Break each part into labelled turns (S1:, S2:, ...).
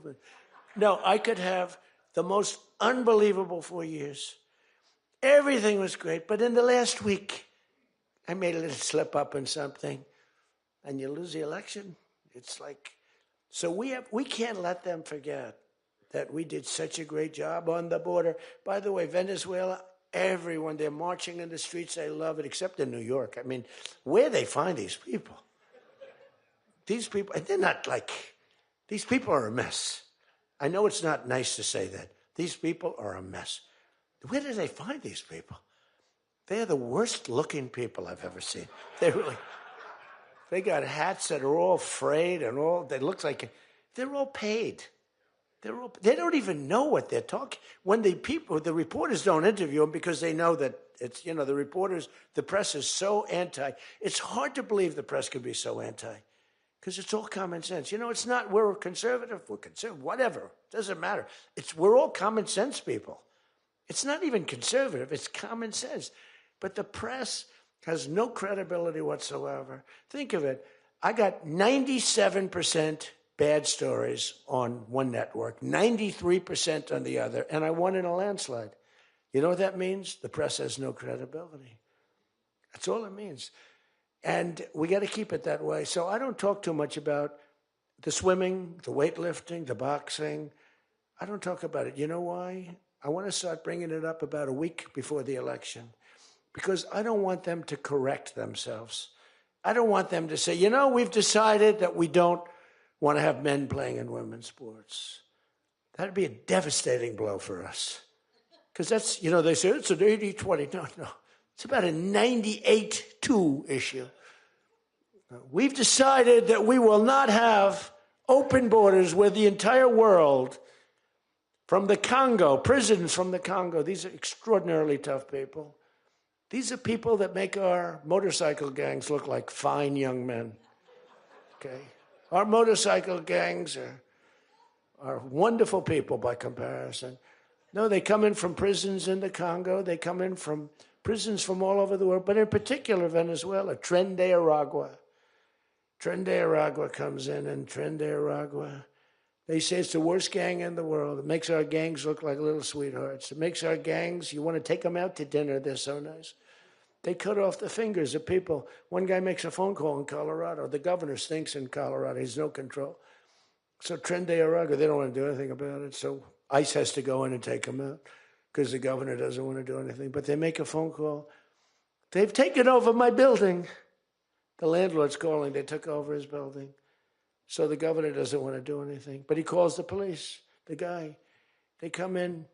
S1: movement. No, I could have the most unbelievable 4 years. Everything was great, but in the last week, I made a little slip up in something, and you lose the election. It's like, so we can't let them forget that we did such a great job on the border. By the way, Venezuela, everyone, they're marching in the streets. They love it, except in New York. I mean, where they find these people? These people, they're not like, these people are a mess. I know it's not nice to say that. These people are a mess. Where do they find these people? They're the worst looking people I've ever seen. They got hats that are all frayed and all, they look like, they're all paid. They don't even know what they're talking. When the reporters don't interview them because they know that it's, the press is so anti. It's hard to believe the press could be so anti because it's all common sense. It's not, we're conservative, whatever. Doesn't matter. We're all common sense people. It's not even conservative, it's common sense. But the press has no credibility whatsoever. Think of it. I got 97% bad stories on one network, 93% on the other, and I won in a landslide. You know what that means? The press has no credibility. That's all it means. And we got to keep it that way. So I don't talk too much about the swimming, the weightlifting, the boxing. I don't talk about it. You know why? I want to start bringing it up about a week before the election because I don't want them to correct themselves. I don't want them to say, we've decided that we don't want to have men playing in women's sports. That'd be a devastating blow for us. Because that's, they say it's an 80-20. No. It's about a 98-2 issue. We've decided that we will not have open borders where the entire world, from the Congo, prisons from the Congo, these are extraordinarily tough people. These are people that make our motorcycle gangs look like fine young men. Okay? Our motorcycle gangs are wonderful people by comparison. No, they come in from prisons in the Congo. They come in from prisons from all over the world, but in particular Venezuela. Tren de Aragua. Tren de Aragua comes in, and Tren de Aragua, they say it's the worst gang in the world. It makes our gangs look like little sweethearts. It makes our gangs, you want to take them out to dinner, they're so nice. They cut off the fingers of people. One guy makes a phone call in Colorado. The governor stinks in Colorado. He's no control. So Tren de Aragua, they don't want to do anything about it. So ICE has to go in and take them out because the governor doesn't want to do anything. But they make a phone call. They've taken over my building. The landlord's calling. They took over his building. So the governor doesn't want to do anything. But he calls the police, the guy. They come in.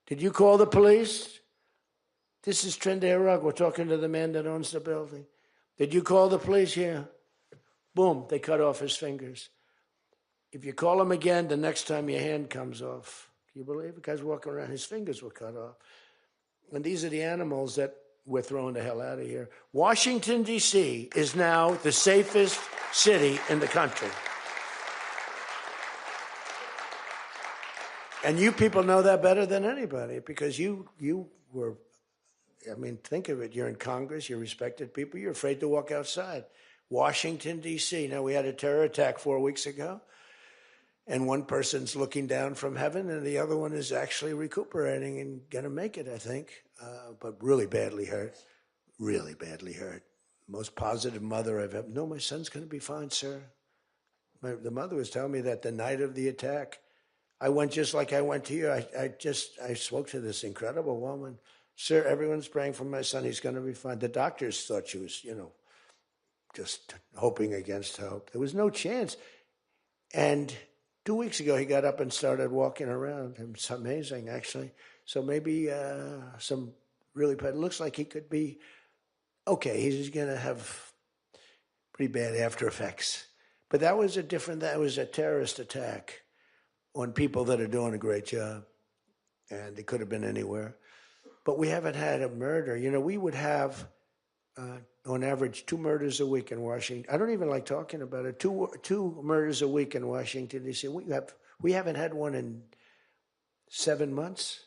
S1: Did you call the police? This is Tren de Aragua. We're talking to the man that owns the building. Did you call the police? Yeah. Boom, they cut off his fingers. If you call him again, the next time your hand comes off. Can you believe it? The guy's walking around, his fingers were cut off. And these are the animals that we're throwing the hell out of here. Washington, D.C. is now the safest city in the country. And you people know that better than anybody because you were, think of it. You're in Congress. You're respected people. You're afraid to walk outside. Washington, D.C. Now, we had a terror attack 4 weeks ago, and one person's looking down from heaven, and the other one is actually recuperating and going to make it, I think, but really badly hurt. Really badly hurt. Most positive mother I've ever. No, my son's going to be fine, sir. The mother was telling me that the night of the attack, I went just like I went to you. I spoke to this incredible woman. Sir, everyone's praying for my son. He's going to be fine. The doctors thought she was, just hoping against hope. There was no chance. And 2 weeks ago, he got up and started walking around. It's amazing, actually. So maybe some really bad. It looks like he could be okay. He's going to have pretty bad after effects. But that was a terrorist attack on people that are doing a great job. And it could have been anywhere. But we haven't had a murder. We would have, on average, 2 murders a week in Washington. I don't even like talking about it. Two murders a week in Washington, D.C. We haven't had one in 7 months.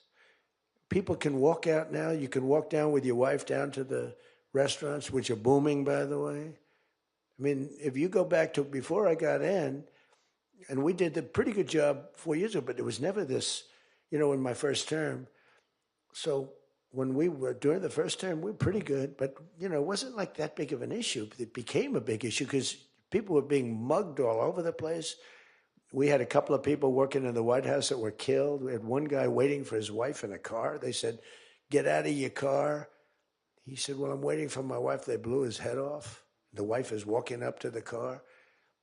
S1: People can walk out now. You can walk down with your wife down to the restaurants, which are booming, by the way. If you go back to before I got in, And we did a pretty good job 4 years ago, but it was never this, in my first term. So when we were during the first term, we were pretty good, but, it wasn't like that big of an issue. It became a big issue because people were being mugged all over the place. We had a couple of people working in the White House that were killed. We had one guy waiting for his wife in a car. They said, "Get out of your car." He said, "Well, I'm waiting for my wife." They blew his head off. The wife is walking up to the car.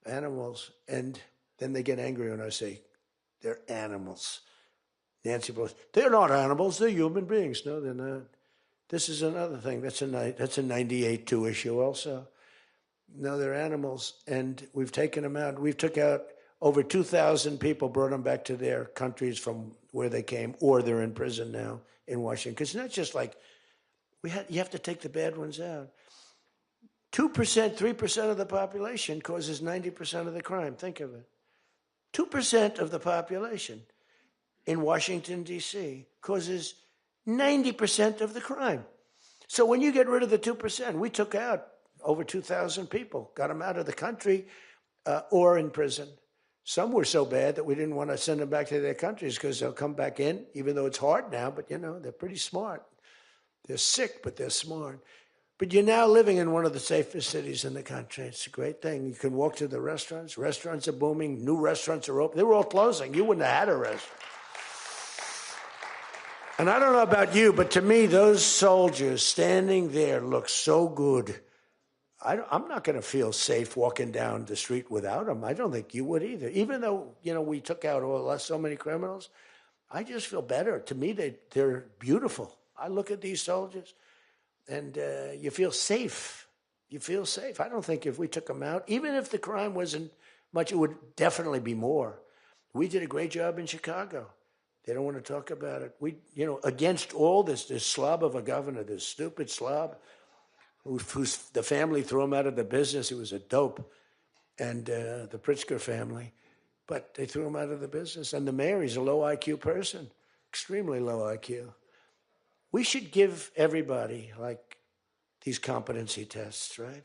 S1: Animals. And then they get angry when I say, "They're animals." Nancy Pelosi, "They're not animals. They're human beings." No, they're not. This is another thing. That's a 98-2 issue also. No, they're animals. And we've taken them out. We've took out over 2,000 people, brought them back to their countries from where they came, or they're in prison now in Washington. Because it's not just like, you have to take the bad ones out. 2%, 3% of the population causes 90% of the crime. Think of it. 2% of the population in Washington, D.C. causes 90% of the crime. So when you get rid of the 2%, we took out over 2,000 people, got them out of the country or in prison. Some were so bad that we didn't want to send them back to their countries because they'll come back in, even though it's hard now, but, they're pretty smart. They're sick, but they're smart. But you're now living in one of the safest cities in the country. It's a great thing. You can walk to the restaurants. Restaurants are booming. New restaurants are open. They were all closing. You wouldn't have had a restaurant. And I don't know about you, but to me, those soldiers standing there look so good. I'm not going to feel safe walking down the street without them. I don't think you would either. Even though, we took out so many criminals, I just feel better. To me, they're beautiful. I look at these soldiers, and you feel safe. You feel safe. I don't think if we took them out, even if the crime wasn't much, it would definitely be more. We did a great job in Chicago. They don't want to talk about it. We, against all this slob of a governor, this stupid slob, the family threw him out of the business. He was a dope, and the Pritzker family. But they threw him out of the business. And the mayor, he's a low IQ person, extremely low IQ. We should give everybody, like, these competency tests, right?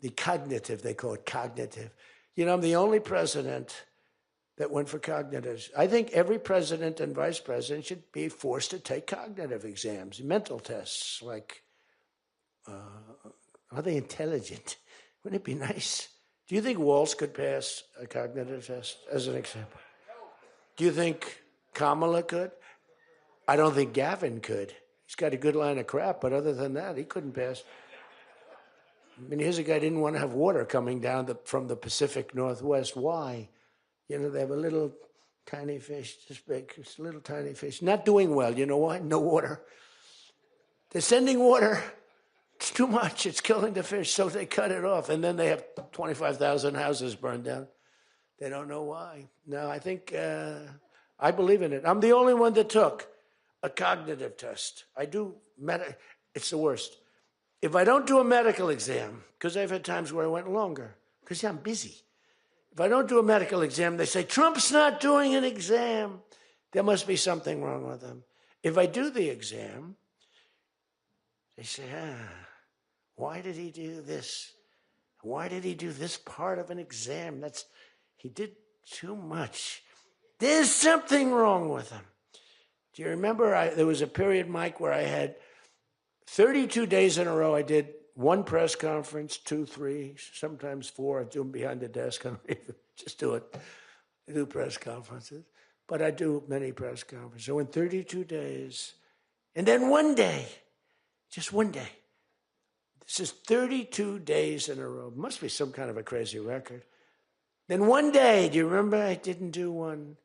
S1: The cognitive, they call it cognitive. I'm the only president that went for cognitive. I think every president and vice president should be forced to take cognitive exams, mental tests, like, are they intelligent? Wouldn't it be nice? Do you think Walsh could pass a cognitive test, as an example? Do you think Kamala could? I don't think Gavin could. He's got a good line of crap, but other than that, he couldn't pass. I mean, here's a guy who didn't want to have water coming down from the Pacific Northwest. Why? They have a little tiny fish, this big, it's a little tiny fish. Not doing well. You know why? No water. They're sending water. It's too much. It's killing the fish. So they cut it off. And then they have 25,000 houses burned down. They don't know why. No, I think, I believe in it. I'm the only one that took a cognitive test. I do, it's the worst. If I don't do a medical exam, because I've had times where I went longer, because I'm busy. If I don't do a medical exam, they say, Trump's not doing an exam. There must be something wrong with him. If I do the exam, they say, why did he do this? Why did he do this part of an exam? He did too much. There's something wrong with him. Do you remember there was a period, Mike, where I had 32 days in a row. I did one press conference, 2, 3, sometimes 4. I do them behind the desk. I don't even just do it. I do press conferences. But I do many press conferences. So in 32 days, and then one day, just one day. This is 32 days in a row. Must be some kind of a crazy record. Then one day, do you remember I didn't do one?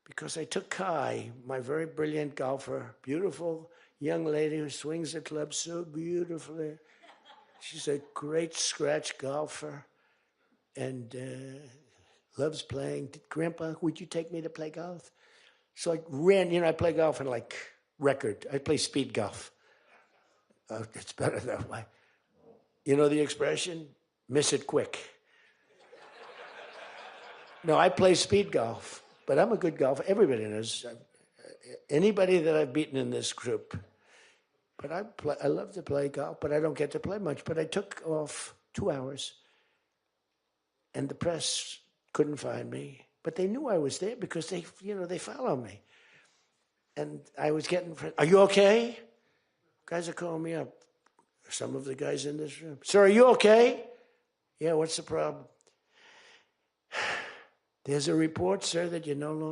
S1: Because I took Kai, my very brilliant golfer, beautiful young lady who swings the club so beautifully. She's a great scratch golfer and loves playing. Grandpa, would you take me to play golf? So I ran, I play golf in like record. I play speed golf. It's better that way. You know the expression? Miss it quick. No, I play speed golf, but I'm a good golfer. Everybody knows. Anybody that I've beaten in this group. But I love to play golf, but I don't get to play much. But I took off 2 hours, and the press couldn't find me. But they knew I was there because they follow me. And I was getting, are you okay? Guys are calling me up. Some of the guys in this room. Sir, are you okay? Yeah, what's the problem? There's a report, sir, that you're no longer